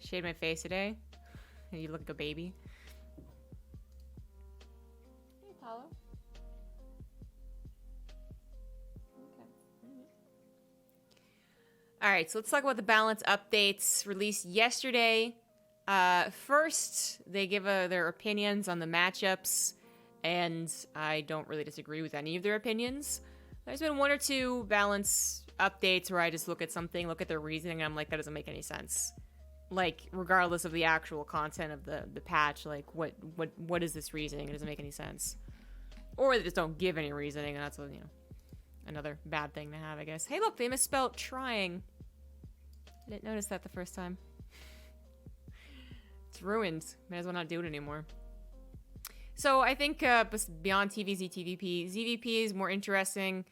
Shaved my face today. You look like a baby. Hey, Paolo. Okay. Alright, so let's talk about the balance updates released yesterday. First, they give their opinions on the matchups, and I don't really disagree with any of their opinions. There's been one or two balance updates where I just look at something, look at their reasoning, and I'm like, that doesn't make any sense. Like, regardless of the actual content of the patch, like, what is this reasoning? It doesn't make any sense. Or they just don't give any reasoning, and that's, another bad thing to have, I guess. Hey, look, they misspelled trying. I didn't notice that the first time. It's ruined. Might as well not do it anymore. So I think beyond TVZ, TVP, ZVP is more interesting.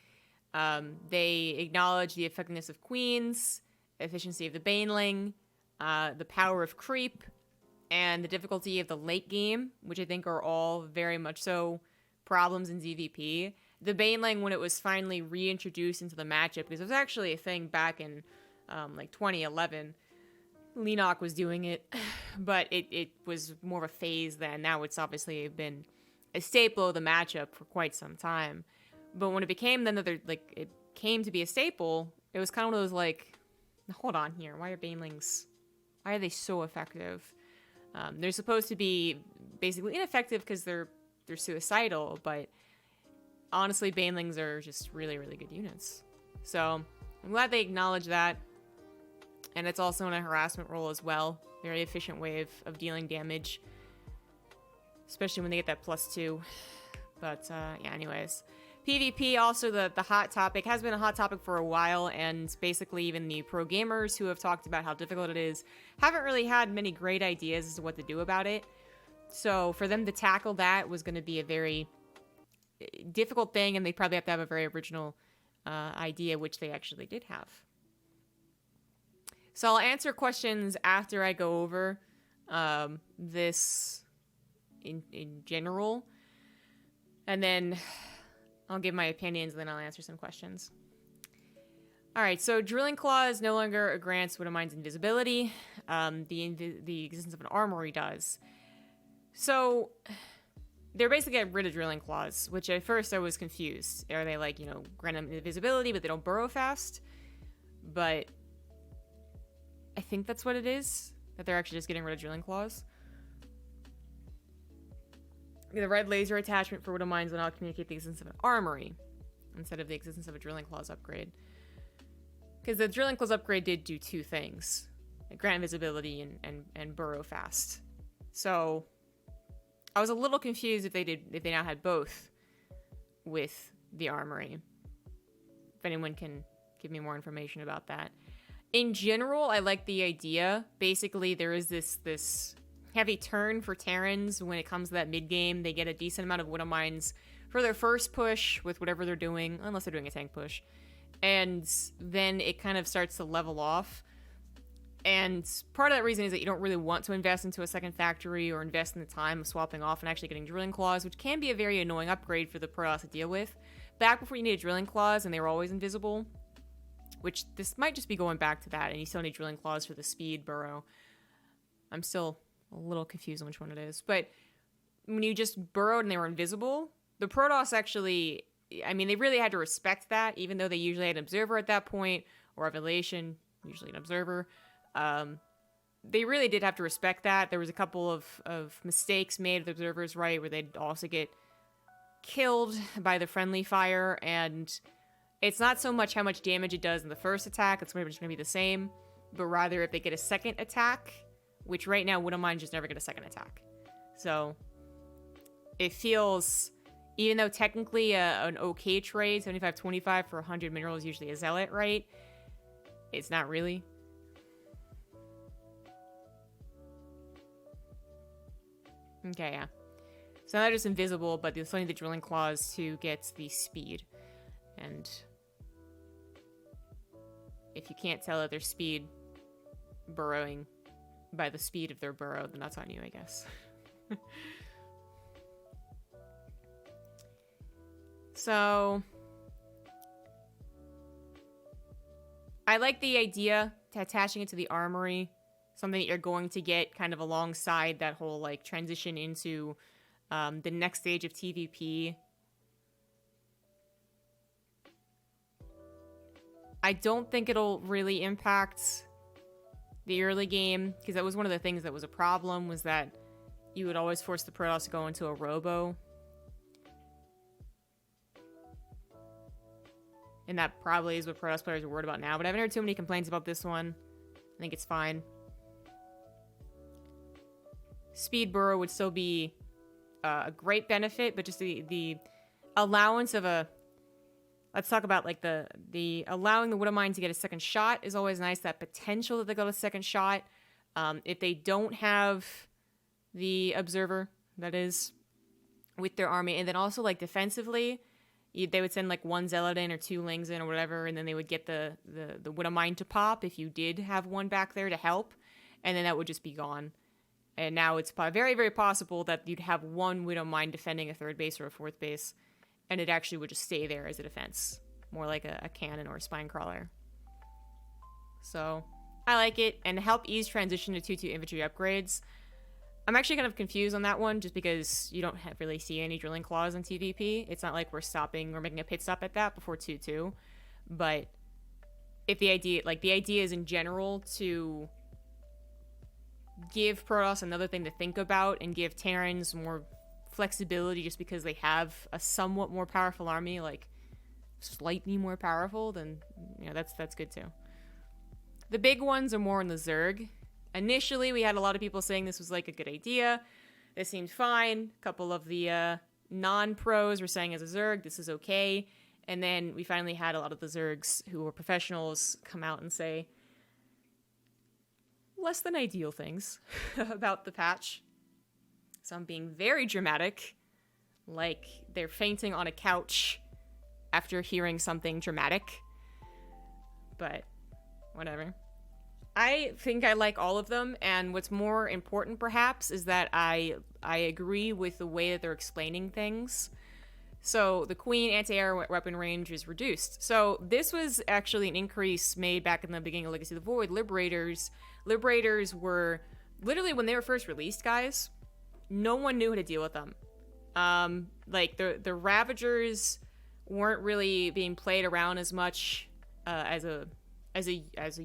They acknowledge the effectiveness of queens, efficiency of the baneling, the power of creep, and the difficulty of the late game, which I think are all very much so problems in ZVP. The baneling, when it was finally reintroduced into the matchup, because it was actually a thing back in like 2011, Lenok was doing it, but it was more of a phase then. Now it's obviously been a staple of the matchup for quite some time. But when it became then that it came to be a staple, it was kind of one of those like, hold on here, why are banelings, why are they so effective? They're supposed to be basically ineffective because they're suicidal, but honestly, banelings are just really, really good units. So I'm glad they acknowledge that. And it's also in a harassment role as well. Very efficient way of dealing damage. Especially when they get that +2. But, yeah, anyways. PvP, also the hot topic. Has been a hot topic for a while. And basically even the pro gamers who have talked about how difficult it is haven't really had many great ideas as to what to do about it. So for them to tackle that was going to be a very difficult thing. And they probably have to have a very original idea, which they actually did have. So I'll answer questions after I go over this in general. And then I'll give my opinions, and then I'll answer some questions. Alright, so Drilling Claws no longer grants Widowmine's invisibility. The existence of an armory does. So they're basically getting rid of Drilling Claws, which at first I was confused. Are they like, grant them invisibility, but they don't burrow fast? But I think that's what it is. That they're actually just getting rid of Drilling Claws. The red laser attachment for Widowmines will now communicate the existence of an armory instead of the existence of a Drilling Claws upgrade. Because the Drilling Claws upgrade did do two things. Grant invisibility and burrow fast. So I was a little confused if they now had both with the armory. If anyone can give me more information about that. In general, I like the idea. Basically, there is this heavy turn for Terrans when it comes to that mid-game. They get a decent amount of Widowmines for their first push with whatever they're doing, unless they're doing a tank push. And then it kind of starts to level off. And part of that reason is that you don't really want to invest into a second factory or invest in the time of swapping off and actually getting Drilling Claws, which can be a very annoying upgrade for the Protoss to deal with. Back before you needed Drilling Claws and they were always invisible, which this might just be going back to that, and you still need Drilling Claws for the speed burrow. I'm still a little confused on which one it is. But when you just burrowed and they were invisible, the Protoss actually, I mean, they really had to respect that, even though they usually had an Observer at that point, or Revelation, usually an Observer. They really did have to respect that. There was a couple of mistakes made with Observers, right, where they'd also get killed by the friendly fire, and it's not so much how much damage it does in the first attack, it's just going to be the same, but rather if they get a second attack, which right now Widowmine just never get a second attack. So it feels, even though technically an okay trade, 75-25 for 100 minerals, usually a Zealot, right? It's not really. Okay, yeah. So now they're just invisible, but they still need the Drilling Claws to get the speed. And if you can't tell that their speed burrowing by the speed of their burrow, then that's on you, I guess. So I like the idea to attaching it to the armory. something that you're going to get kind of alongside that whole, like, transition into the next stage of TVP. I don't think it'll really impact the early game, because that was one of the things that was a problem, was that you would always force the Protoss to go into a robo. And that probably is what Protoss players are worried about now, but I haven't heard too many complaints about this one. I think it's fine. Speed burrow would still be a great benefit, but just the allowance of a... Let's talk about, like, the allowing the Widowmine to get a second shot is always nice. That potential that they got a second shot. If they don't have the Observer, that is, with their army, and then also, like, defensively, they would send, like, one Zealot in or two Lings in or whatever, and then they would get the Widowmine to pop if you did have one back there to help, and then that would just be gone. And now it's very, very possible that you'd have one Widowmine defending a third base or a fourth base, and it actually would just stay there as a defense. More like a cannon or a spine crawler. So, I like it. And to help ease transition to 2-2 infantry upgrades, I'm actually kind of confused on that one, just because you don't really see any drilling claws in TVP. It's not like we're making a pit stop at that before 2-2. But if the idea is in general to give Protoss another thing to think about and give Terrans more flexibility just because they have a somewhat more powerful army, like slightly more powerful, then, you know, that's good too. The big ones are more in the Zerg. Initially, we had a lot of people saying this was like a good idea. This seemed fine. A couple of the non-pros were saying as a Zerg, this is okay. And then we finally had a lot of the Zergs who were professionals come out and say less than ideal things about the patch. Some being very dramatic, like they're fainting on a couch after hearing something dramatic. But whatever. I think I like all of them, and what's more important perhaps is that I agree with the way that they're explaining things. So the Queen anti-air weapon range is reduced. So this was actually an increase made back in the beginning of Legacy of the Void. Liberators were literally, when they were first released, guys, no one knew how to deal with them. Like the Ravagers weren't really being played around as much as a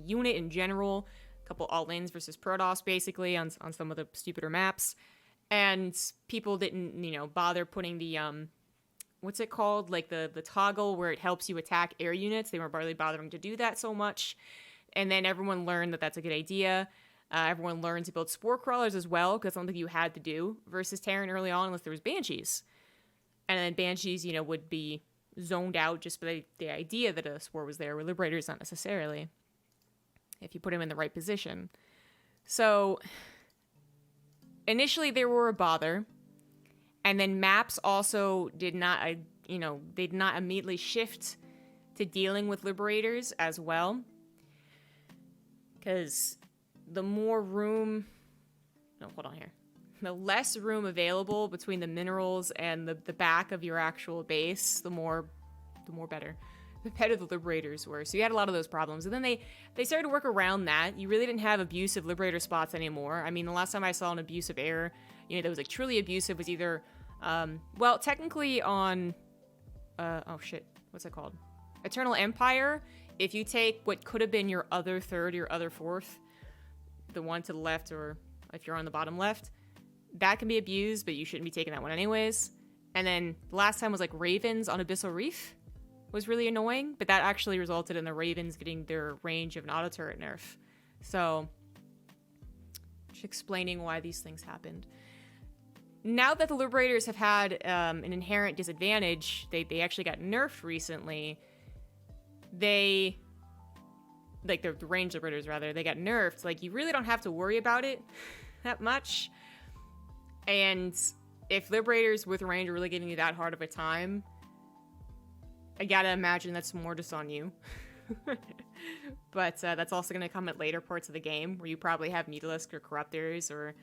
unit in general. A couple all-ins versus Protoss basically on some of the stupider maps, and people didn't, you know, bother putting the what's it called, like the toggle where it helps you attack air units. They weren't really bothering to do that so much, and then everyone learned that that's a good idea. Everyone learned to build spore crawlers as well, because something you had to do versus Terran early on unless there was Banshees. And then Banshees, you know, would be zoned out just by the idea that a spore was there, where Liberators not necessarily, if you put him in the right position. So initially they were a bother, and then maps also did not immediately shift to dealing with Liberators as well, because the more room, the less room available between the minerals and the back of your actual base, the better the Liberators were. So you had a lot of those problems. And then they started to work around that. You really didn't have abusive Liberator spots anymore. I mean, the last time I saw an abusive air, you know, that was like truly abusive was either, well, technically on, what's it called? Eternal Empire. If you take what could have been your other third, your other fourth, the one to the left, or if you're on the bottom left, that can be abused, but you shouldn't be taking that one anyways. And then the last time was like Ravens on Abyssal Reef was really annoying, but that actually resulted in the Ravens getting their range of an auto turret nerf. So, just explaining why these things happened. Now that the Liberators have had an inherent disadvantage, they actually got nerfed recently. The range Liberators, rather, they got nerfed. Like, you really don't have to worry about it that much. And if Liberators with range are really giving you that hard of a time, I gotta imagine that's more just on you. But that's also going to come at later parts of the game, where you probably have Mutalisk or Corruptors or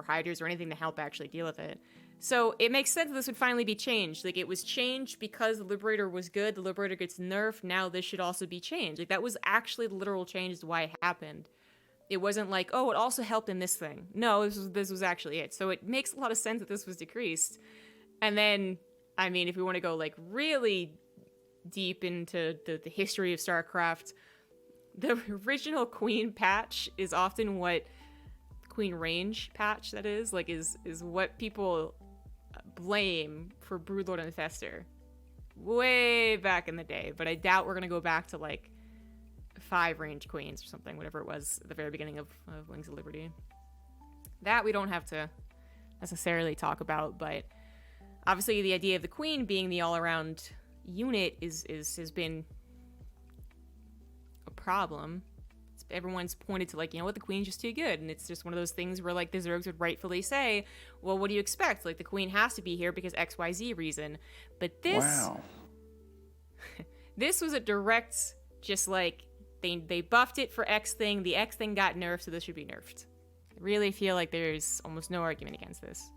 Hydras or anything to help actually deal with it. So it makes sense that this would finally be changed. Like, it was changed because the Liberator was good, the Liberator gets nerfed, now this should also be changed. Like, that was actually the literal change to why it happened. It wasn't like, oh, it also helped in this thing. No, this was actually it. So it makes a lot of sense that this was decreased. And then, I mean, if we want to go like really deep into the history of StarCraft, the original Queen patch is often what Queen range patch that is what people blame for Broodlord and Fester way back in the day. But I doubt we're gonna go back to like 5 range queens or something, whatever it was at the very beginning of Wings of Liberty. That we don't have to necessarily talk about, but obviously the idea of the queen being the all-around unit has been a problem. Everyone's pointed to like, you know what, the queen's just too good, and it's just one of those things where like the Zergs would rightfully say, well, what do you expect? Like the queen has to be here because XYZ reason. But this, wow. This was a direct, just like they buffed it for X thing, the X thing got nerfed, so this should be nerfed. I really feel like there's almost no argument against this.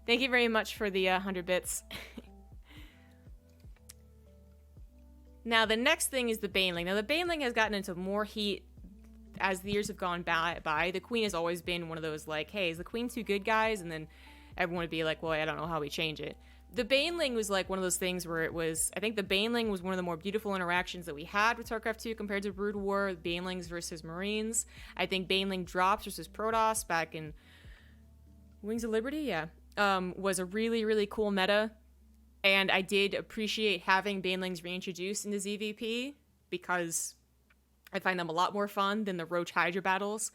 Thank you very much for the 100 bits. Now, the next thing is the Baneling. Now, the Baneling has gotten into more heat as the years have gone by. The Queen has always been one of those, like, hey, is the Queen too good, guys? And then everyone would be like, well, I don't know how we change it. The Baneling was, like, one of those things where it was... I think the Baneling was one of the more beautiful interactions that we had with StarCraft 2 compared to Brood War, Banelings versus Marines. I think Baneling drops versus Protoss back in Wings of Liberty, yeah, was a really, really cool meta. And I did appreciate having Banelings reintroduced into ZVP because I find them a lot more fun than the Roach Hydra battles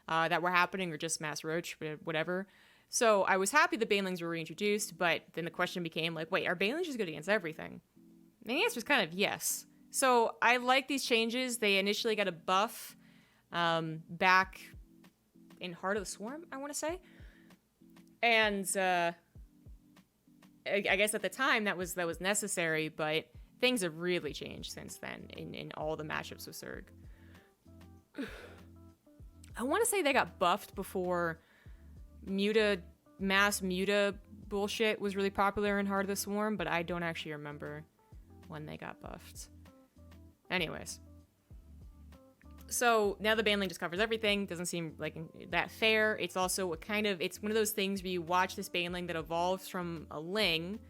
that were happening, or just Mass Roach, whatever. So I was happy the Banelings were reintroduced, but then the question became like, wait, are Banelings just good against everything? And the answer is kind of yes. So I like these changes. They initially got a buff back in Heart of the Swarm, I want to say. And... I guess at the time that was necessary, but things have really changed since then in all the matchups with Zerg. I want to say they got buffed before mass muta bullshit was really popular in Heart of the Swarm, but I don't actually remember when they got buffed. Anyways. So now the Baneling just covers everything. Doesn't seem like that fair. It's also it's one of those things where you watch this Baneling that evolves from a Ling.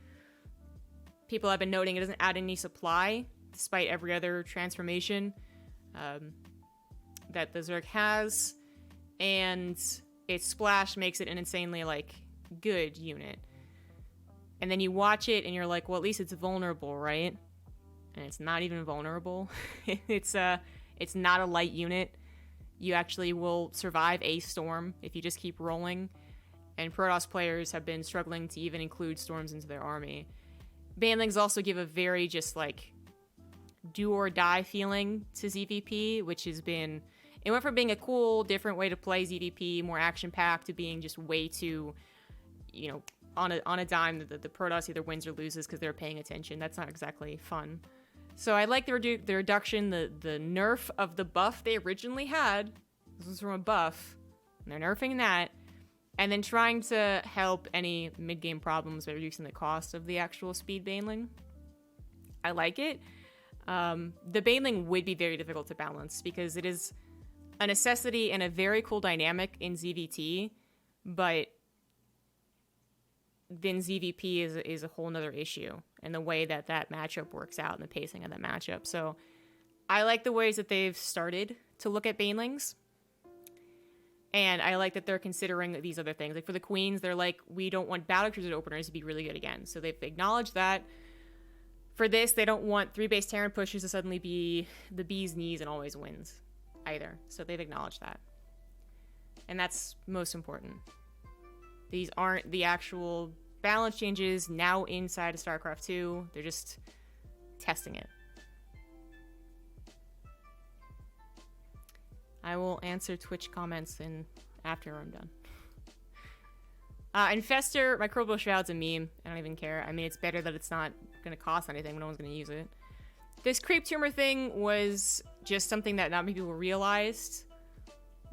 People have been noting it doesn't add any supply, despite every other transformation that the Zerg has. And its splash makes it an insanely, like, good unit. And then you watch it and you're like, well, at least it's vulnerable, right? And it's not even vulnerable. It's not a light unit. You actually will survive a storm if you just keep rolling. And Protoss players have been struggling to even include storms into their army. Banelings also give a very just like do or die feeling to ZVP, which has been... It went from being a cool, different way to play ZVP, more action-packed, to being just way too, you know, on a dime that the Protoss either wins or loses because they're paying attention. That's not exactly fun. So I like the reduction, the nerf of the buff they originally had. This was from a buff. And they're nerfing that. And then trying to help any mid-game problems by reducing the cost of the actual speed Baneling. I like it. The Baneling would be very difficult to balance because it is a necessity and a very cool dynamic in ZVT. But then ZVP is a whole nother issue, and the way that matchup works out and the pacing of that matchup. So I like the ways that they've started to look at Banelings, and I like that they're considering these other things. Like for the Queens, they're like, we don't want Battlecruiser openers to be really good again. So they've acknowledged that. For this, they don't want 3-base Terran pushes to suddenly be the bee's knees and always wins either. So they've acknowledged that. And that's most important. These aren't the actual balance changes now inside of StarCraft 2. They're just testing it. I will answer Twitch comments after I'm done. Infester, Microbial Shroud's a meme. I don't even care. I mean, it's better that it's not going to cost anything. No one's going to use it. This creep tumor thing was just something that not many people realized.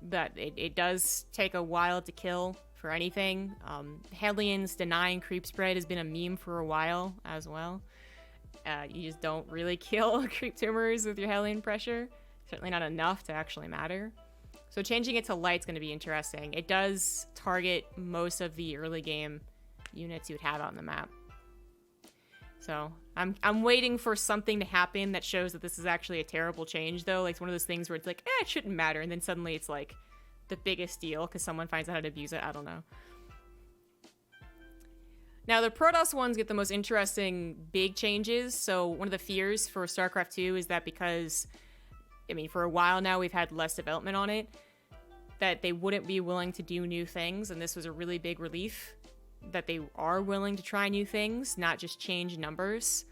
That it does take a while to kill for anything. Hellions denying creep spread has been a meme for a while as well. You just don't really kill creep tumors with your Hellion pressure. Certainly not enough to actually matter. So changing it to light's going to be interesting. It does target most of the early game units you would have out on the map. So I'm waiting for something to happen that shows that this is actually a terrible change, though. Like, it's one of those things where it's like, it shouldn't matter. And then suddenly it's like the biggest deal because someone finds out how to abuse it. I don't know. Now, the Protoss ones get the most interesting big changes. So one of the fears for StarCraft 2 is that because, I mean, for a while now, we've had less development on it, that they wouldn't be willing to do new things. And this was a really big relief that they are willing to try new things, not just change numbers.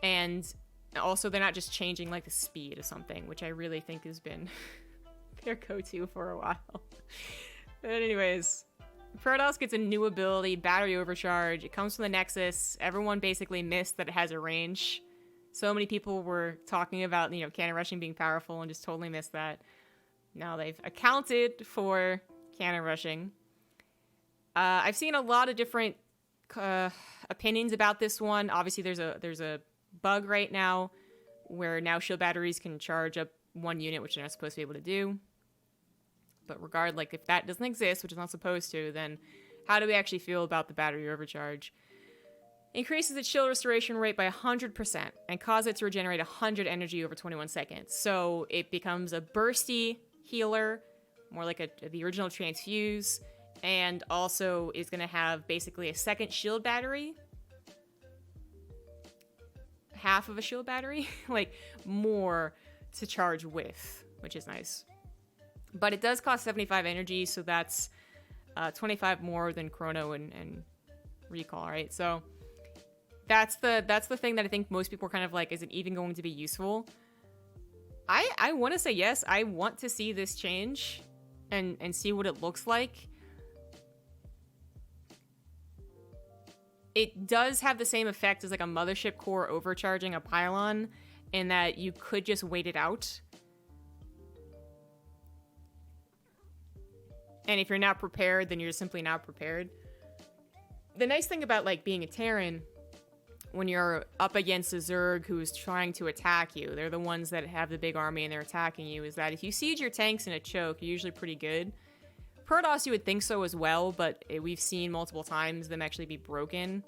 And also, they're not just changing, like, the speed of something, which I really think has been their go-to for a while. But anyways, Protoss gets a new ability, Battery Overcharge. It comes from the Nexus. Everyone basically missed that it has a range. So many people were talking about, you know, cannon rushing being powerful and just totally missed that. Now they've accounted for cannon rushing. I've seen a lot of different opinions about this one. Obviously, there's a bug right now where now shield batteries can charge up one unit, which they're not supposed to be able to do. But regardless, like, if that doesn't exist, which is not supposed to, then how do we actually feel about the battery overcharge? Increases its shield restoration rate by 100% and causes it to regenerate 100 energy over 21 seconds. So it becomes a bursty healer, more like the original Transfuse, and also is going to have basically a second shield battery. Half of a shield battery, like more to charge with, which is nice. But it does cost 75 energy, so that's 25 more than Chrono and Recall, right? So that's the thing that I think most people are kind of like, is it even going to be useful? I want to say yes. I want to see this change and see what it looks like. It does have the same effect as like a mothership core overcharging a pylon, in that you could just wait it out. And if you're not prepared, then you're simply not prepared. The nice thing about, like, being a Terran, when you're up against a Zerg who's trying to attack you, they're the ones that have the big army and they're attacking you, is that if you siege your tanks in a choke, you're usually pretty good. Protoss, you would think so as well, but we've seen multiple times them actually be broken.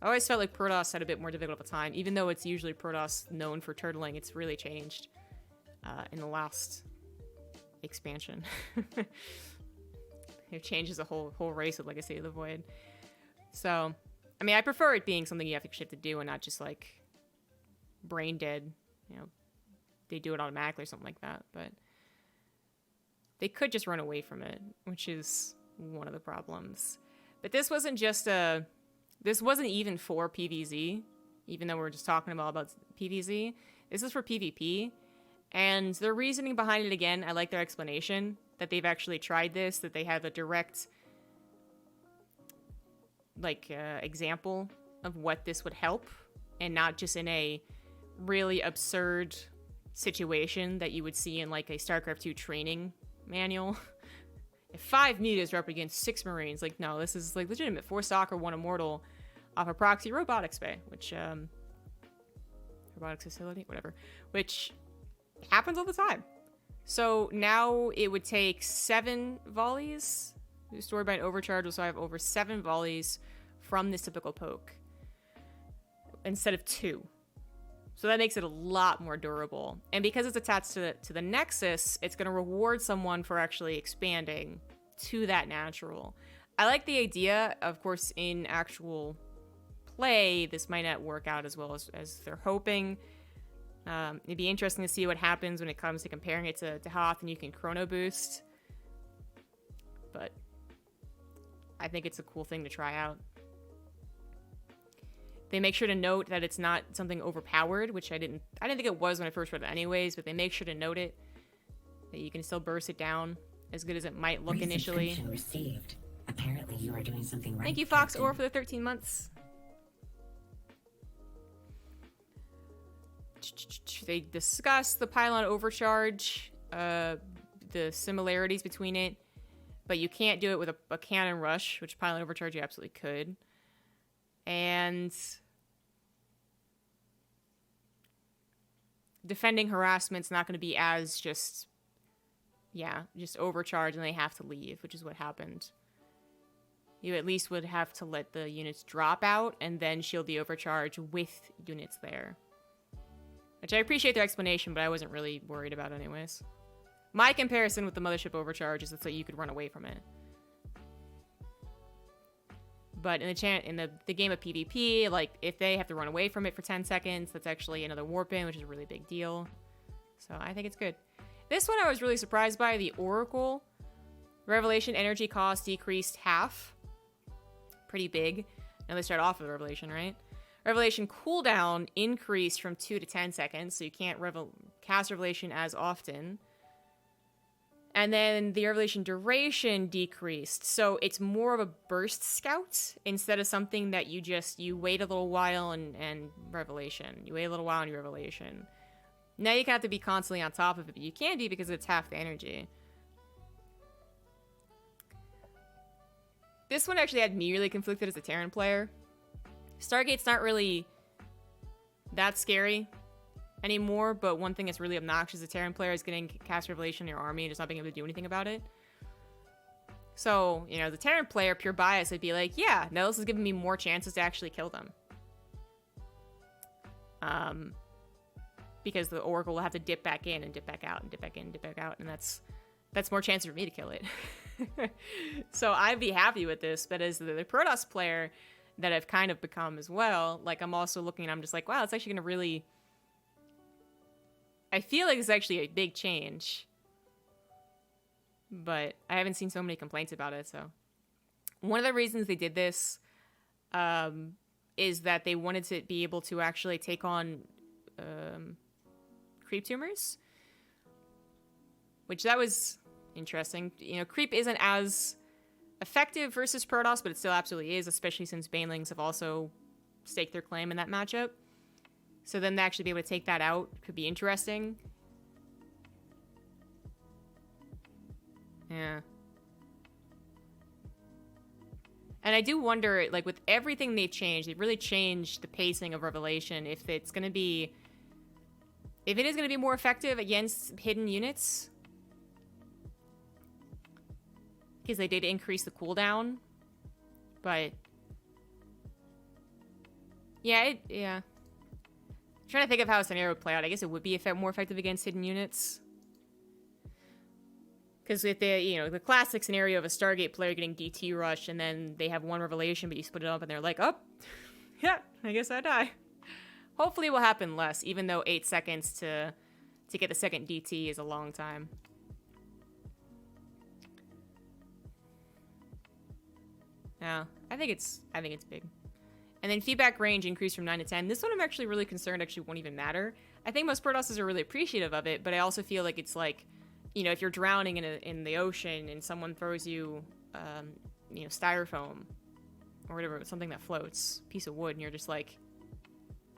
I always felt like Protoss had a bit more difficult of a time, even though it's usually Protoss known for turtling. It's really changed in the last expansion. It changes the whole race with Legacy of the Void. So, I mean, I prefer it being something you have to do and not just, like, brain dead. You know, they do it automatically or something like that. But they could just run away from it, which is one of the problems. But this wasn't just this wasn't even for PvZ, even though we're just talking about PvZ. This is for PvP. And the reasoning behind it, again, I like their explanation, that they've actually tried this, that they have a direct, like, example of what this would help, and not just in a really absurd situation that you would see in, like, a StarCraft 2 training manual. If 5 meters are up against 6 Marines, like, no, this is, like, legitimate. 4 Stalker, 1 Immortal off a proxy robotics bay, which, robotics facility, whatever, which happens all the time. So now it would take 7 volleys. Stored by an overcharge, so I have over 7 volleys from this typical poke instead of 2. So that makes it a lot more durable. And because it's attached to the Nexus, it's going to reward someone for actually expanding to that natural. I like the idea. Of course, in actual play, this might not work out as well as they're hoping. It'd be interesting to see what happens when it comes to comparing it to how often you can chrono boost. But I think it's a cool thing to try out. They make sure to note that it's not something overpowered, which I didn't think it was when I first read it anyways, but they make sure to note it, that you can still burst it down as good as it might look initially. Received. Apparently you are doing something right. Thank you, Fox Or, for the 13 months. They discuss the Pylon Overcharge, the similarities between it, but you can't do it with a cannon rush, which Pylon Overcharge you absolutely could. And defending harassment's not going to be as just, yeah, just overcharge and they have to leave, which is what happened. You at least would have to let the units drop out and then shield the overcharge with units there. Which I appreciate their explanation, but I wasn't really worried about anyways. My comparison with the Mothership Overcharge is that you could run away from it. But in the game of PvP, like, if they have to run away from it for 10 seconds, that's actually another warp in, which is a really big deal. So I think it's good. This one I was really surprised by. The Oracle Revelation energy cost decreased half. Pretty big. Now they start off with Revelation, right? Revelation cooldown increased from 2 to 10 seconds, so you can't cast Revelation as often. And then the Revelation duration decreased, so it's more of a burst scout instead of something that you wait a little while and Revelation. You wait a little while and you Revelation. Now you have to be constantly on top of it, but you can be because it's half the energy. This one actually had me really conflicted as a Terran player. Stargate's not really that scary anymore, but one thing that's really obnoxious as a Terran player is getting cast Revelation in your army and just not being able to do anything about it. So, you know, as a Terran player, pure bias, I'd be like, yeah, no, this is giving me more chances to actually kill them. Because the Oracle will have to dip back in and dip back out and dip back in and dip back out, and that's more chance for me to kill it. So I'd be happy with this, but as the Protoss player that I've kind of become as well, like, I'm also looking and I'm just like, wow, it's actually going to really... I feel like it's actually a big change. But I haven't seen so many complaints about it, so... One of the reasons they did this is that they wanted to be able to actually take on creep tumors. Which that was interesting. You know, creep isn't as effective versus Protoss, but it still absolutely is, especially since Banelings have also staked their claim in that matchup. So then to actually be able to take that out could be interesting. Yeah. And I do wonder, like, with everything they've changed, they've really changed the pacing of Revelation. If it is going to be more effective against hidden units, because they did increase the cooldown, but yeah, I'm trying to think of how a scenario would play out. I guess it would be more effective against hidden units. Because with the classic scenario of a Stargate player getting DT rushed and then they have one Revelation, but you split it up and they're like, oh, yeah, I guess I die. Hopefully it will happen less, even though 8 seconds to get the second DT is a long time. Yeah, I think it's big. And then feedback range increased from 9 to 10. This one I'm actually really concerned won't even matter. I think most Protosses are really appreciative of it, but I also feel like it's like, you know, if you're drowning in the ocean and someone throws you, styrofoam or whatever, something that floats, piece of wood, and you're just like,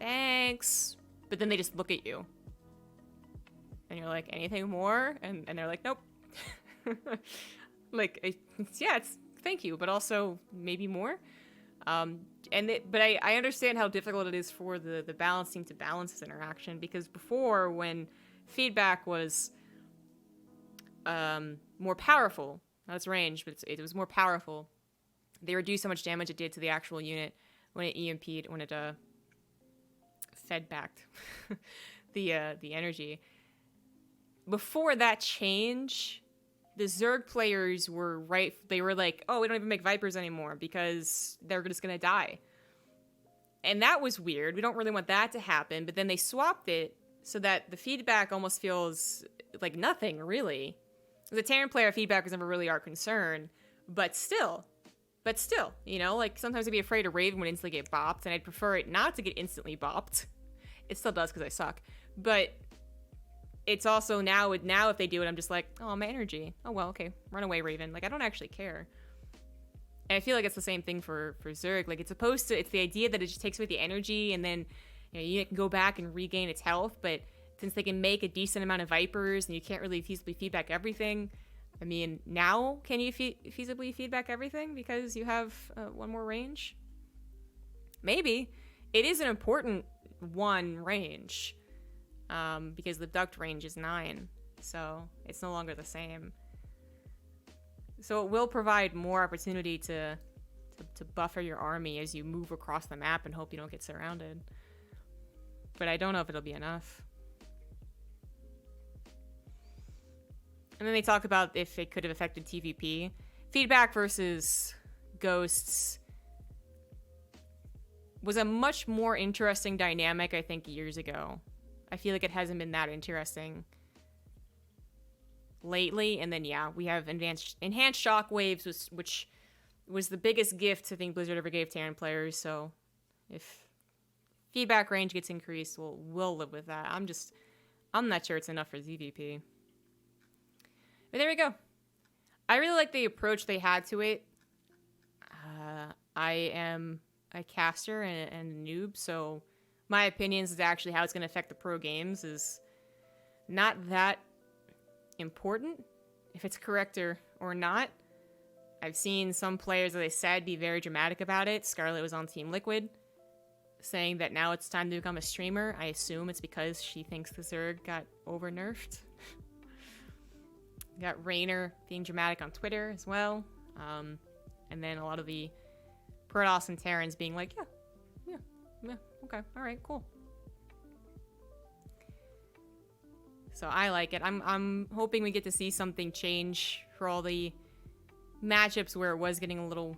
thanks. But then they just look at you. And you're like, anything more? And they're like, nope. Like, it's thank you, but also maybe more. But I understand how difficult it is for the balance team to balance this interaction, because before, when feedback was more powerful, not its range, but it was more powerful, they reduced how much damage it did to the actual unit when it EMP'd, when it fed back the energy. Before that change, the Zerg players were they were like, oh, we don't even make Vipers anymore because they're just gonna die. And that was weird. We don't really want that to happen, but then they swapped it so that the feedback almost feels like nothing, really. As a Terran player, feedback was never really our concern, but still, you know, like, sometimes I'd be afraid a Raven would instantly get bopped, and I'd prefer it not to get instantly bopped. It still does because I suck, but it's also now if they do it, I'm just like, oh, my energy. Oh, well, okay, run away, Raven. Like, I don't actually care. And I feel like it's the same thing for Zerg. Like, it's the idea that it just takes away the energy, and then, you know, you can go back and regain its health, but since they can make a decent amount of Vipers and you can't really feasibly feedback everything, I mean, now can you feasibly feedback everything because you have one more range? Maybe. It is an important one range, because the duct range is 9. so it's no longer the same. So it will provide more opportunity to buffer your army as you move across the map and hope you don't get surrounded. But I don't know if it'll be enough. And then they talk about if it could have affected TVP. Feedback versus Ghosts was a much more interesting dynamic, I think, years ago. I feel like it hasn't been that interesting lately. And then, yeah, we have enhanced shockwaves, which was the biggest gift I think Blizzard ever gave Terran players. So if feedback range gets increased, we'll live with that. I'm not sure it's enough for ZVP. But there we go. I really like the approach they had to it. I am a caster and a noob, so my opinions is actually how it's going to affect the pro games is not that important, if it's correct or not. I've seen some players, as I said, be very dramatic about it. Scarlet was on Team Liquid, saying that now it's time to become a streamer. I assume it's because she thinks the Zerg got over-nerfed. Got Raynor being dramatic on Twitter as well. And then a lot of the Protoss and Terrans being like, yeah, okay, all right, cool. So I like it. I'm hoping we get to see something change for all the matchups where it was getting a little,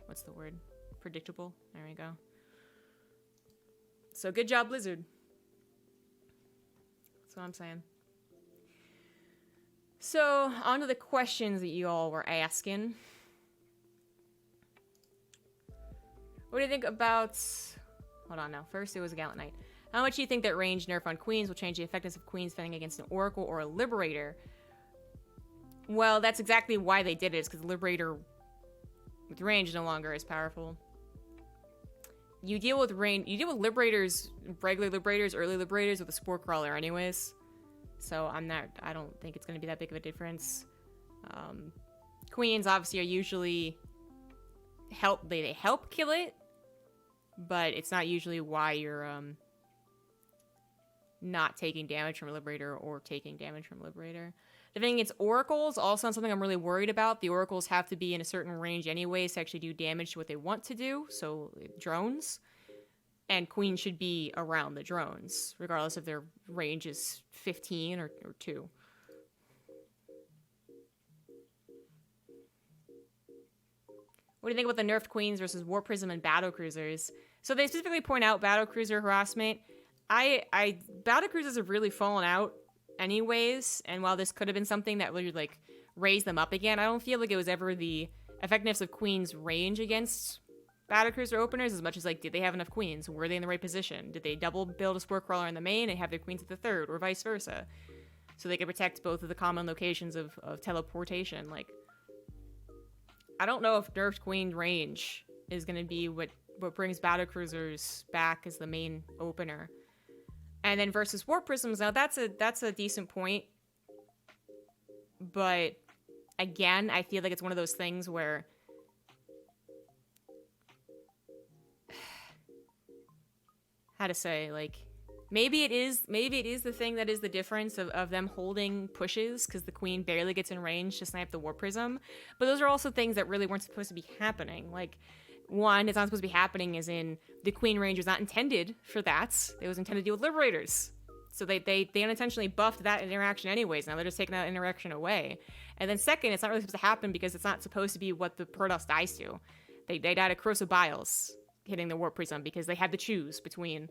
what's the word? Predictable. There we go. So good job, Blizzard. That's what I'm saying. So, on to the questions that you all were asking. What do you think about... Hold on now. First, it was a Gallant Knight. How much do you think that range nerf on Queens will change the effectiveness of Queens fighting against an Oracle or a Liberator? Well, that's exactly why they did it. It's because the Liberator with range is no longer as powerful. You deal with Liberators, regular Liberators, early Liberators with a Spore Crawler anyways. So I don't think it's going to be that big of a difference. Queens obviously are usually they help kill it, but it's not usually why you're not taking damage from a Liberator or taking damage from a Liberator. Defending against Oracles, also something I'm really worried about. The Oracles have to be in a certain range anyways to actually do damage to what they want to do, so drones. And Queen should be around the drones, regardless if their range is 15 or 2. What do you think about the nerfed Queens versus War Prism and Battlecruisers? So they specifically point out Battlecruiser harassment. Battlecruisers have really fallen out anyways, and while this could have been something that would like raise them up again, I don't feel like it was ever the effectiveness of Queen's range against Battlecruiser openers as much as like, did they have enough Queens? Were they in the right position? Did they double build a Spore Crawler in the main and have their Queens at the third, or vice versa? So they could protect both of the common locations of teleportation. Like, I don't know if nerfed Queen range is going to be what brings Battlecruisers back as the main opener. And then versus Warp Prisms, now that's a decent point. But again, I feel like it's one of those things where how to say, like, maybe it is the thing that is the difference of them holding pushes, because the Queen barely gets in range to snipe the Warp Prism. But those are also things that really weren't supposed to be happening. Like, one, it's not supposed to be happening as in the Queen range was not intended for that. It was intended to deal with Liberators. So they unintentionally buffed that interaction anyways. Now they're just taking that interaction away. And then second, it's not really supposed to happen because it's not supposed to be what the Protoss dies to. They died of Corrosive Biles hitting the Warp Prism because they had to choose between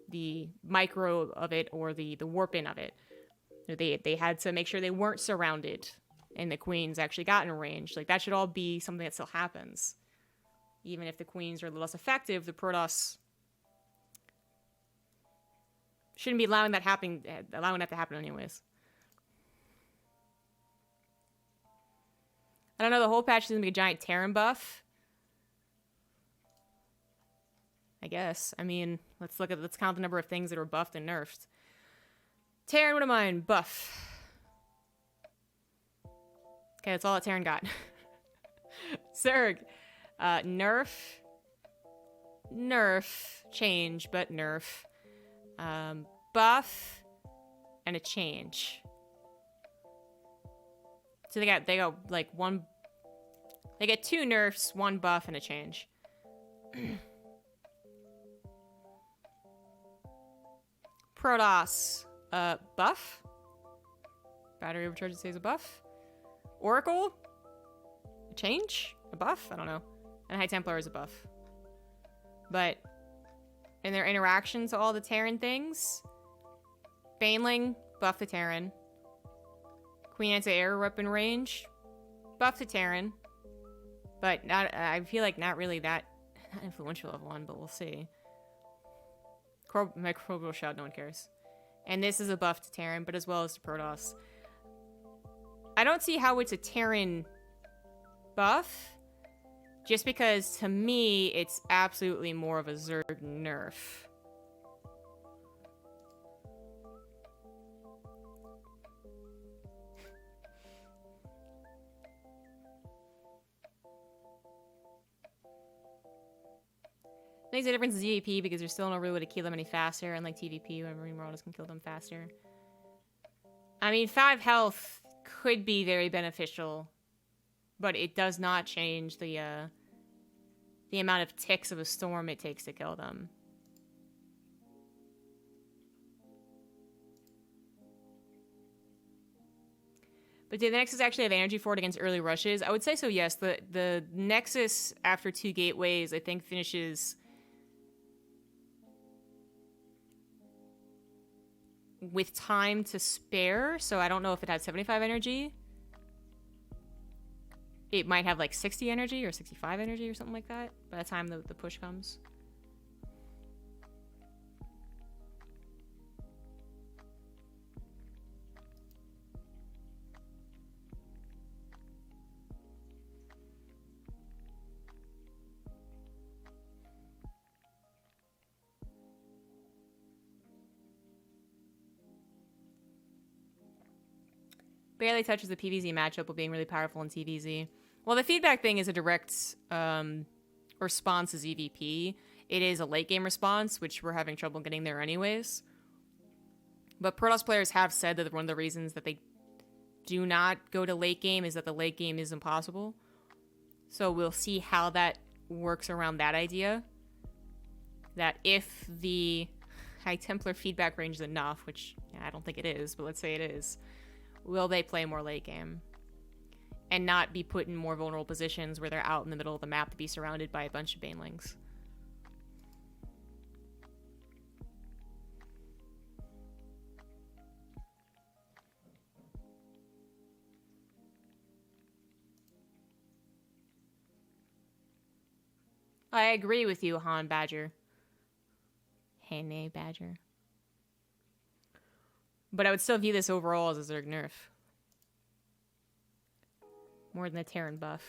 the micro of it or the warp in of it. They had to make sure they weren't surrounded and the Queens actually got in range. Like, that should all be something that still happens. Even if the Queens are a little less effective, the Protoss shouldn't be allowing that to happen anyways. I don't know, the whole patch is gonna be a giant Terran buff. I guess. I mean, let's count the number of things that were buffed and nerfed. Terran, what am I? Buff. Okay, that's all that Terran got. Zerg. Nerf. Change, but nerf. buff and a change. So they got like one. They get 2 nerfs, 1 buff, and a change. Protoss, buff. Battery overcharge stays a buff. Oracle, a change, a buff. I don't know. And High Templar is a buff. But in their interactions to all the Terran things, Baneling, buff to Terran. Queen anti-air weapon range, buff to Terran. But not, I feel like not really that influential of one, but we'll see. Microbial Shroud, no one cares. And this is a buff to Terran, but as well as to Protoss. I don't see how it's a Terran buff, just because to me, it's absolutely more of a Zerg nerf. Makes a difference in ZVP because there's still no real way to kill them any faster, unlike TVP when Marine Marauders can kill them faster. I mean, 5 health could be very beneficial, but it does not change the amount of ticks of a storm it takes to kill them. But did the Nexus actually have energy for it against early rushes? I would say so, yes. The Nexus, after 2 gateways, I think finishes with time to spare, so I don't know if it has 75 energy. It might have like 60 energy or 65 energy or something like that by the time the push comes. Barely touches the PvZ matchup while being really powerful in TvZ. Well, the feedback thing is a direct response to EVP. It is a late game response, which we're having trouble getting there anyways. But Protoss players have said that one of the reasons that they do not go to late game is that the late game is impossible. So we'll see how that works around that idea. That if the High Templar feedback range is enough, which I don't think it is, but let's say it is, will they play more late game? And not be put in more vulnerable positions where they're out in the middle of the map to be surrounded by a bunch of banelings. I agree with you, Han Badger. Hey, Badger. But I would still view this overall as a Zerg nerf. More than a Terran buff.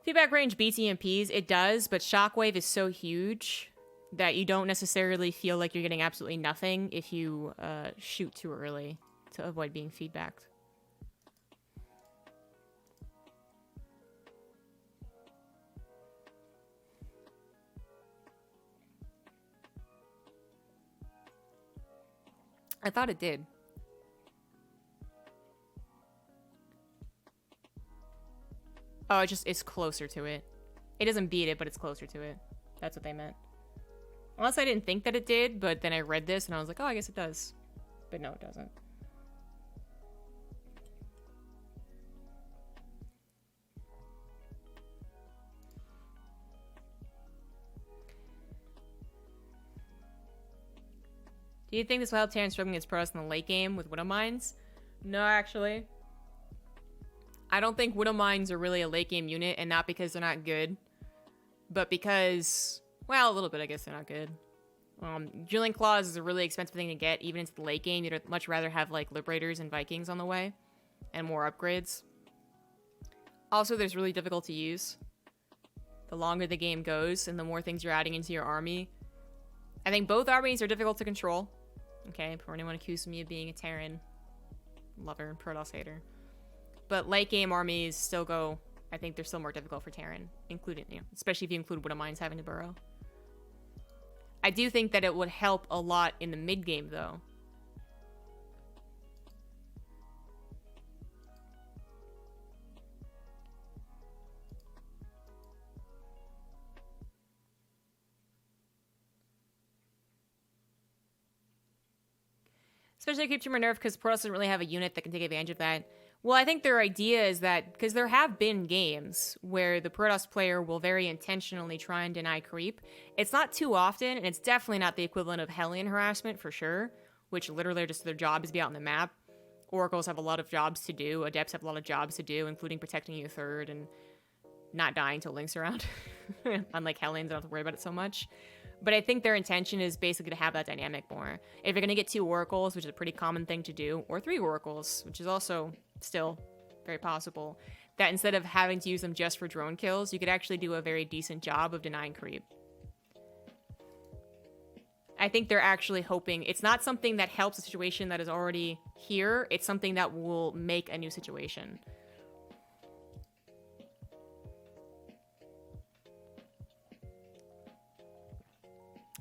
Feedback range beats EMPs. It does, but Shockwave is so huge that you don't necessarily feel like you're getting absolutely nothing if you shoot too early to avoid being feedbacked. I thought it did. Oh, it's closer to it. It doesn't beat it, but it's closer to it. That's what they meant. Unless I didn't think that it did, but then I read this and I was like, oh, I guess it does. But no, it doesn't. Do you think this will help Terran struggling against Protoss in the late game with Widow Mines? No, actually. I don't think Widow Mines are really a late game unit, and not because they're not good, but because, well, a little bit, I guess they're not good. Drilling Claws is a really expensive thing to get, even into the late game. You'd much rather have, like, Liberators and Vikings on the way, and more upgrades. Also, there's really difficult to use. The longer the game goes, and the more things you're adding into your army. I think both armies are difficult to control. Okay, for anyone accusing me of being a Terran lover and Protoss hater. But late game armies still go, I think they're still more difficult for Terran, including, especially if you include Widow Mines having to burrow. I do think that it would help a lot in the mid-game, though. Especially Creep Tumor nerf, because Protoss doesn't really have a unit that can take advantage of that. Well, I think their idea is that, because there have been games where the Protoss player will very intentionally try and deny creep. It's not too often, and it's definitely not the equivalent of Hellion harassment, for sure, which literally just their job is to be out on the map. Oracles have a lot of jobs to do, Adepts have a lot of jobs to do, including protecting your third and not dying till Link's around. Unlike Hellions, I don't have to worry about it so much. But I think their intention is basically to have that dynamic more. If you're going to get 2 Oracles, which is a pretty common thing to do, or 3 Oracles, which is also still very possible, that instead of having to use them just for drone kills, you could actually do a very decent job of denying creep. I think they're actually hoping it's not something that helps a situation that is already here, it's something that will make a new situation.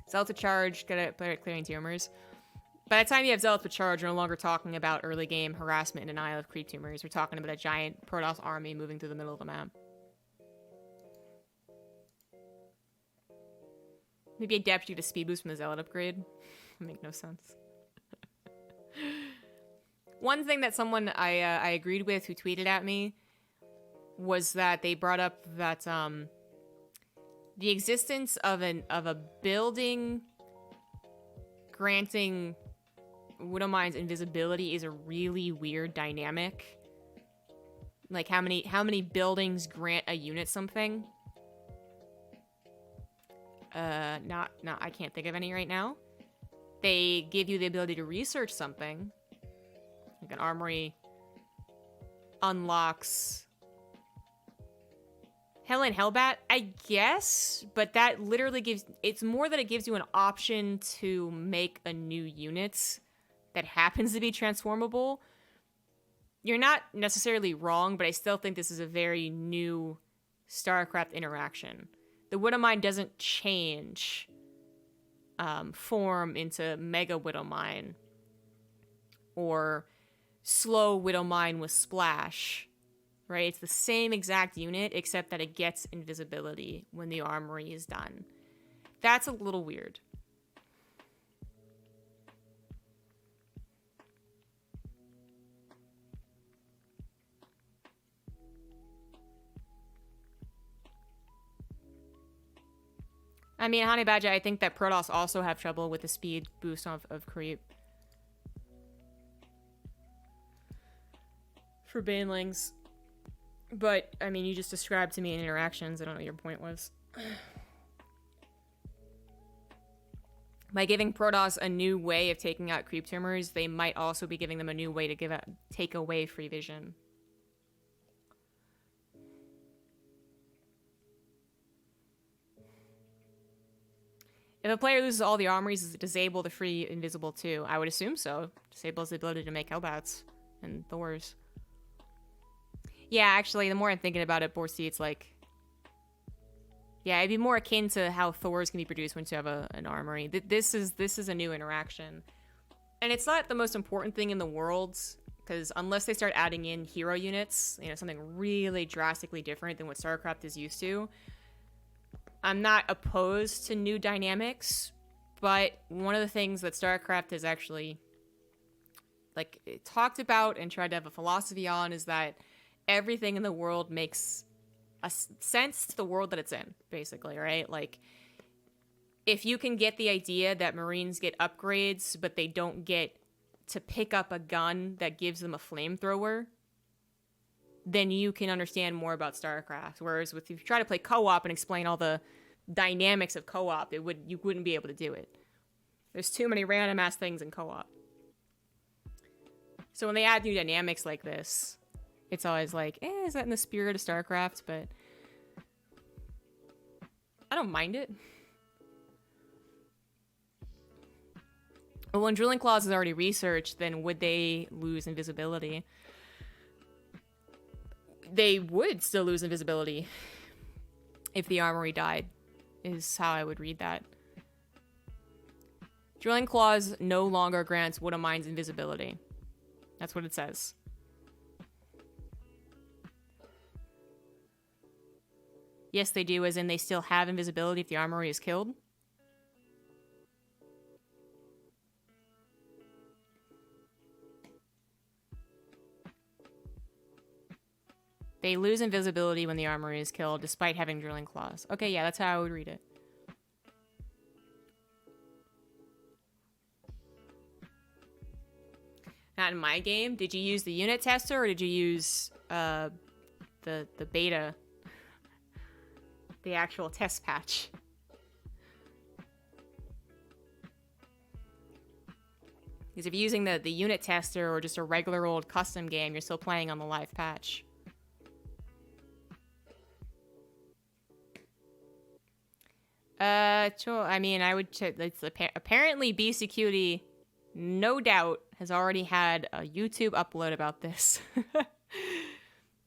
Zealots with Charge, good at clearing tumors. By the time you have Zealots with Charge, we're no longer talking about early game harassment and denial of creep tumors. We're talking about a giant Protoss army moving through the middle of the map. Maybe Adept you get a speed boost from the Zealot upgrade. That make no sense. One thing that someone I agreed with who tweeted at me was that they brought up that the existence of a building granting Widowmine's invisibility is a really weird dynamic. Like how many buildings grant a unit something? I can't think of any right now. They give you the ability to research something. Like an armory unlocks Hell and Hellbat, I guess, but that literally gives, it's more that it gives you an option to make a new unit that happens to be transformable. You're not necessarily wrong, but I still think this is a very new StarCraft interaction. The Widowmine doesn't change form into Mega Widowmine or slow Widowmine with Splash. Right? It's the same exact unit, except that it gets invisibility when the armory is done. That's a little weird. I mean, Honey Badger, I think that Protoss also have trouble with the speed boost of creep. For Banelings. But, I mean, you just described to me in interactions. I don't know what your point was. By giving Protoss a new way of taking out creep tumors, they might also be giving them a new way to take away free vision. If a player loses all the armories, does it disable the free invisible too? I would assume so. Disables the ability to make Hellbats and Thors. Yeah, actually, the more I'm thinking about it, Borsty, it's like... Yeah, it'd be more akin to how Thors can be produced once you have an armory. This is a new interaction. And it's not the most important thing in the world, because unless they start adding in hero units, you know, something really drastically different than what StarCraft is used to, I'm not opposed to new dynamics, but one of the things that StarCraft has actually, like, talked about and tried to have a philosophy on is that everything in the world makes a sense to the world that it's in, basically, right? Like, if you can get the idea that Marines get upgrades, but they don't get to pick up a gun that gives them a flamethrower, then you can understand more about StarCraft. Whereas if you try to play co-op and explain all the dynamics of co-op, you wouldn't be able to do it. There's too many random ass things in co-op. So when they add new dynamics like this, it's always like, is that in the spirit of StarCraft? But I don't mind it. But when Drilling Claws is already researched, then would they lose invisibility? They would still lose invisibility if the armory died, is how I would read that. Drilling Claws no longer grants Wood of Mines invisibility. That's what it says. Yes, they do, as in they still have invisibility if the armory is killed. They lose invisibility when the armory is killed, despite having Drilling Claws. Okay, yeah, that's how I would read it. Not in my game. Did you use the unit tester, or did you use the beta? The actual test patch? Because if you're using the unit tester or just a regular old custom game, you're still playing on the live patch. Sure. I mean, I would. It's apparently BCQD, no doubt, has already had a YouTube upload about this.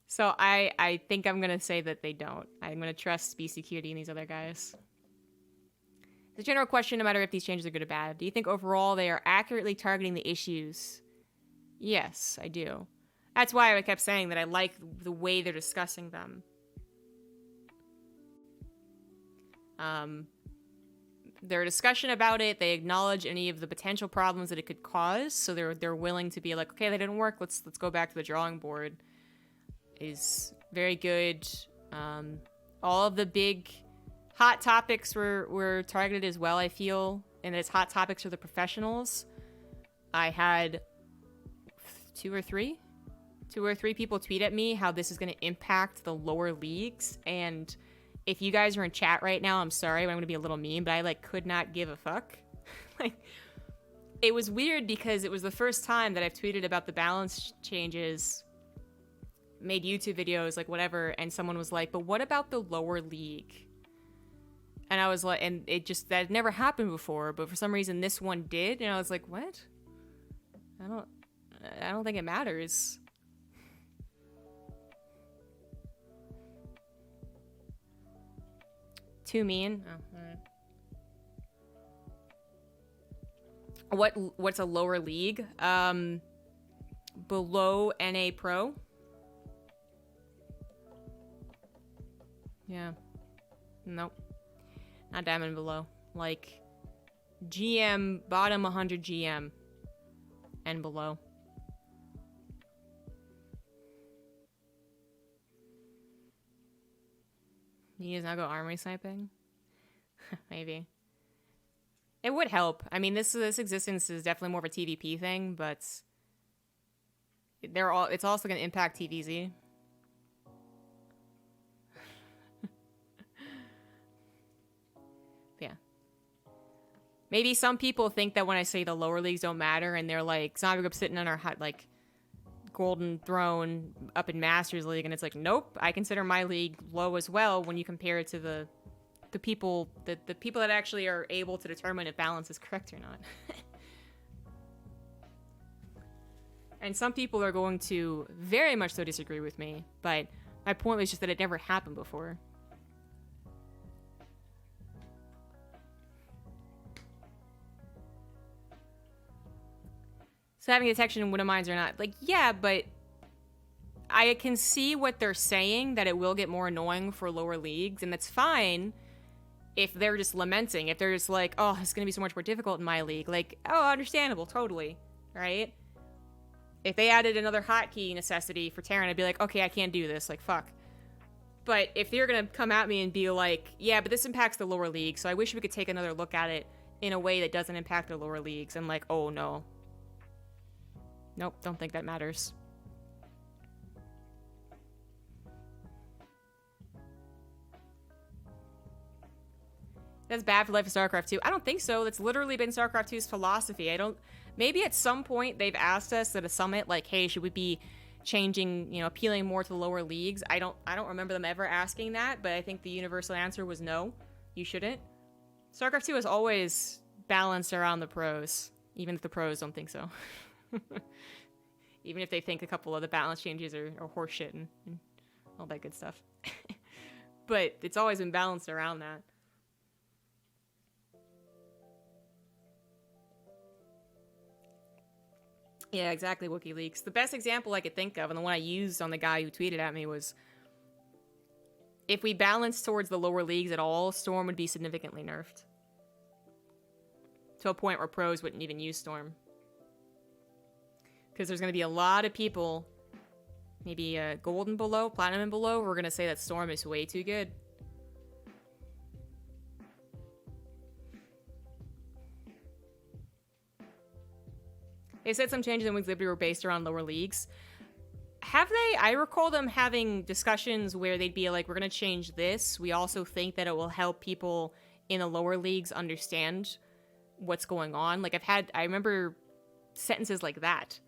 So I think I'm gonna say that they don't. I'm gonna trust BCQD and these other guys. The general question, no matter if these changes are good or bad, do you think overall they are accurately targeting the issues? Yes, I do. That's why I kept saying that I like the way they're discussing them. Their discussion about it, they acknowledge any of the potential problems that it could cause, so they're willing to be like, okay, that didn't work, let's go back to the drawing board. Is very good. All of the big hot topics were targeted as well, I feel, and it's hot topics for the professionals. I had two or three people tweet at me how this is going to impact the lower leagues, and if you guys are in chat right now, I'm sorry, but I'm going to be a little mean, but I, could not give a fuck. It was weird because it was the first time that I've tweeted about the balance changes, made YouTube videos, whatever, and someone was like, but what about the lower league? And I was like, and it just, that never happened before, but for some reason this one did, and I was like, what? I don't think it matters. Too mean? Oh, what's a lower league? Below NA Pro? Yeah. Nope. Not Diamond below. GM, bottom 100 GM and below. You guys now go armory sniping? Maybe. It would help. I mean, this existence is definitely more of a TVP thing, but it's also going to impact TVZ. Yeah. Maybe some people think that when I say the lower leagues don't matter, and they're like, ZombieGrub sitting on our hot, golden throne up in Masters League, and it's like, nope, I consider my league low as well when you compare it to the people that actually are able to determine if balance is correct or not. And some people are going to very much so disagree with me, but my point was just that it never happened before. So having detection in Widow Mines or not, yeah, but I can see what they're saying, that it will get more annoying for lower leagues, and that's fine if they're just lamenting. If they're just like, oh, it's going to be so much more difficult in my league. Oh, understandable, totally, right? If they added another hotkey necessity for Terran, I'd be like, okay, I can't do this, fuck. But if they're going to come at me and be like, yeah, but this impacts the lower league, so I wish we could take another look at it in a way that doesn't impact the lower leagues, and oh, no. Nope, don't think that matters. That's bad for life of StarCraft 2. I don't think so. That's literally been StarCraft 2's philosophy. Maybe at some point they've asked us at a summit, hey, should we be changing, appealing more to the lower leagues? I don't remember them ever asking that, but I think the universal answer was no, you shouldn't. StarCraft 2 has always balanced around the pros, even if the pros don't think so. Even if they think a couple of the balance changes are horseshit and all that good stuff. But it's always been balanced around that. Yeah, exactly, WikiLeaks. The best example I could think of, and the one I used on the guy who tweeted at me, was if we balanced towards the lower leagues at all, Storm would be significantly nerfed. To a point where pros wouldn't even use Storm. Because there's going to be a lot of people, maybe gold and below, platinum and below, who are going to say that Storm is way too good. They said some changes in Wings Liberty were based around lower leagues. Have they? I recall them having discussions where they'd be like, we're going to change this. We also think that it will help people in the lower leagues understand what's going on. Like, I remember sentences like that.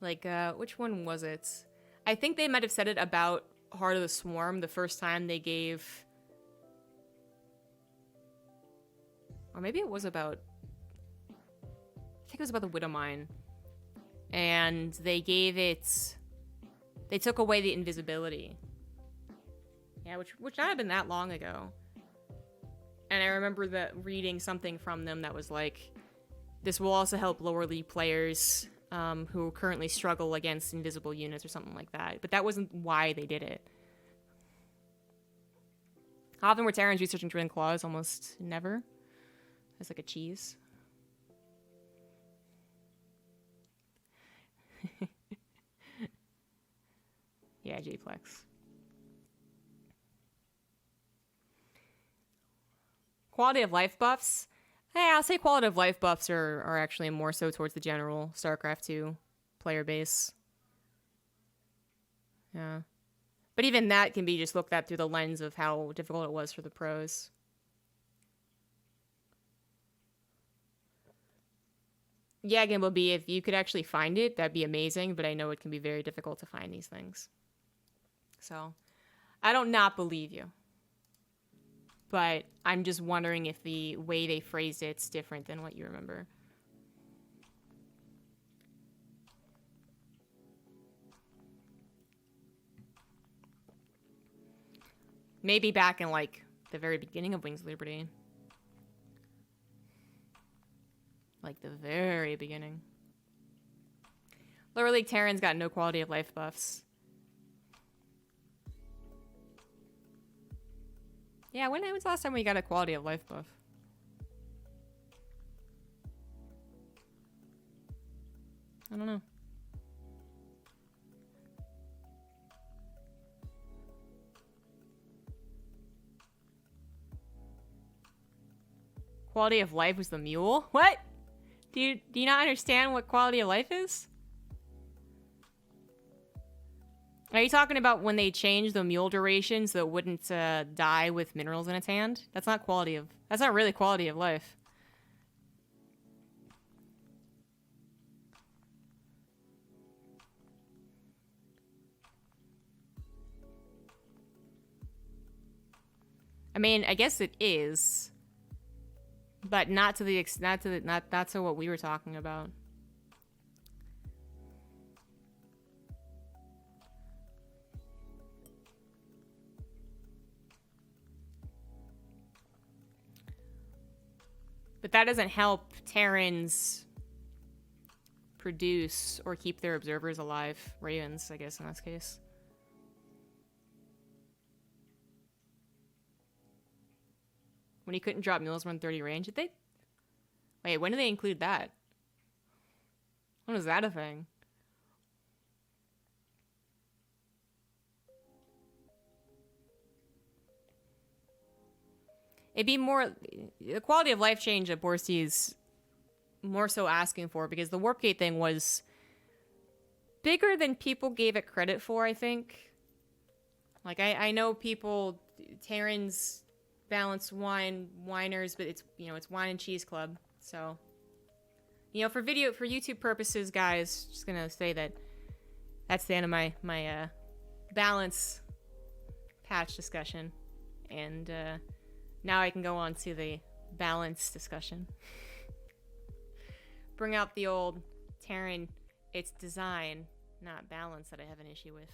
Like, which one was it? I think they might have said it about Heart of the Swarm the first time they gave... Or maybe it was about... I think it was about the Widowmine. And they gave it... They took away the invisibility. Yeah, which not have been that long ago. And I remember reading something from them that was like, this will also help lower league players who currently struggle against invisible units or something like that. But that wasn't why they did it. How often were Terrans researching Drilling Claws? Almost never. It's like a cheese. Yeah, J-Plex. Quality of life buffs? Yeah, I'll say quality of life buffs are actually more so towards the general StarCraft 2 player base. Yeah. But even that can be just looked at through the lens of how difficult it was for the pros. Yeah, Gimbal B, if you could actually find it, that'd be amazing, but I know it can be very difficult to find these things. So, I don't not believe you. But I'm just wondering if the way they phrased it's different than what you remember. Maybe back in, like, the very beginning of Wings of Liberty. Like, the very beginning. Lower League Terrans got no quality of life buffs. Yeah, when was the last time we got a quality of life buff? I don't know. Quality of life was the mule? What? Do you not understand what quality of life is? Are you talking about when they changed the mule duration so it wouldn't die with minerals in its hand? That's not really quality of life. I mean, I guess it is, but not to what we were talking about. But that doesn't help Terrans produce or keep their observers alive. Ravens, I guess, in this case. When he couldn't drop mules from 30 range, did they? Wait, when did they include that? When was that a thing? It'd be more... The quality of life change that Borsi is more so asking for, because the Warp Gate thing was bigger than people gave it credit for, I think. Like, I know people... Terrans balance whiners, but it's, you know, it's wine and cheese club. So, you know, for YouTube purposes, guys, just gonna say that that's the end of my balance patch discussion. And, now I can go on to the balance discussion. Bring out the old Terran, it's design, not balance, that I have an issue with.